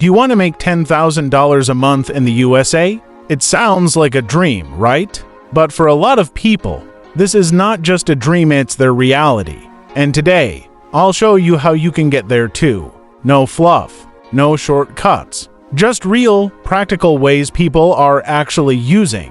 Do you want to make $10,000 a month in the USA? It sounds like a dream, right? But for a lot of people, this is not just a dream, it's their reality. And today, I'll show you how you can get there too. No fluff, no shortcuts, just real, practical ways people are actually using.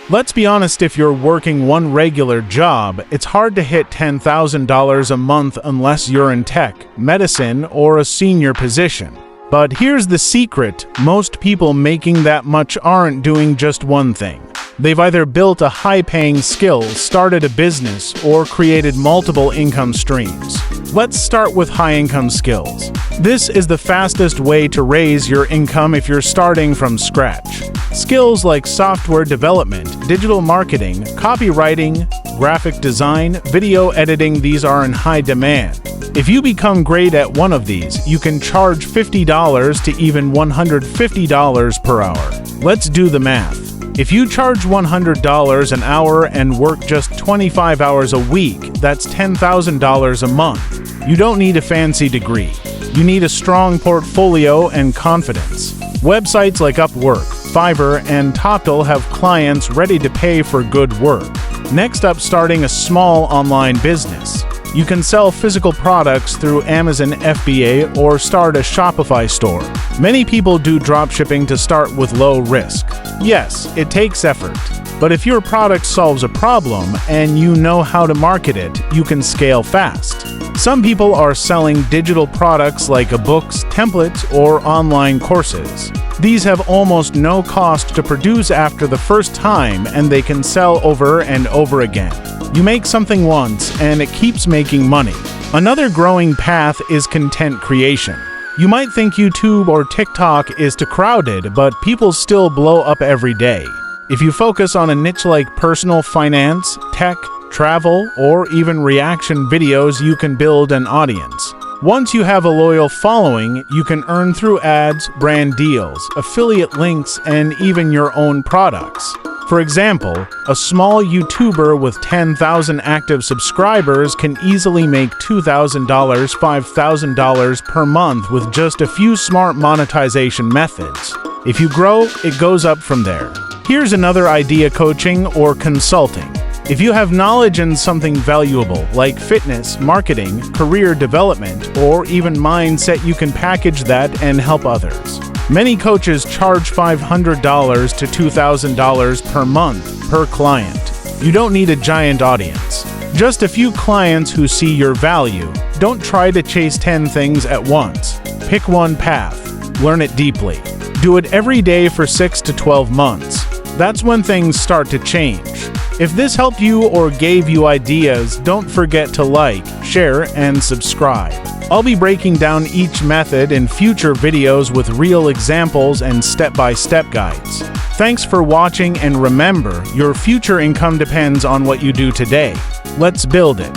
Let's be honest, if you're working one regular job, it's hard to hit $10,000 a month unless you're in tech, medicine, or a senior position. But here's the secret: most people making that much aren't doing just one thing. They've either built a high-paying skill, started a business, or created multiple income streams. Let's start with high-income skills. This is the fastest way to raise your income if you're starting from scratch. Skills like software development, digital marketing, copywriting, graphic design, video editing, these are in high demand. If you become great at one of these, you can charge $50 to even $150 per hour. Let's do the math. If you charge $100 an hour and work just 25 hours a week, that's $10,000 a month. You don't need a fancy degree. You need a strong portfolio and confidence. Websites like Upwork, Fiverr, and Total have clients ready to pay for good work. Next up, starting a small online business. You can sell physical products through Amazon FBA or start a Shopify store. Many people do dropshipping to start with low risk. Yes, it takes effort, but if your product solves a problem and you know how to market it, you can scale fast. Some people are selling digital products like ebooks, templates, or online courses. These have almost no cost to produce after the first time, and they can sell over and over again. You make something once, and it keeps making money. Another growing path is content creation. You might think YouTube or TikTok is too crowded, but people still blow up every day. If you focus on a niche like personal finance, tech, travel, or even reaction videos, you can build an audience. Once you have a loyal following, you can earn through ads, brand deals, affiliate links, and even your own products. For example, a small YouTuber with 10,000 active subscribers can easily make $2,000, $5,000 per month with just a few smart monetization methods. If you grow, it goes up from there. Here's another idea: coaching or consulting. If you have knowledge in something valuable like fitness, marketing, career development, or even mindset, you can package that and help others. Many coaches charge $500 to $2,000 per month per client. You don't need a giant audience. Just a few clients who see your value. Don't try to chase 10 things at once. Pick one path. Learn it deeply. Do it every day for 6 to 12 months. That's when things start to change. If this helped you or gave you ideas, don't forget to like, share, and subscribe. I'll be breaking down each method in future videos with real examples and step-by-step guides. Thanks for watching, and remember, your future income depends on what you do today. Let's build it.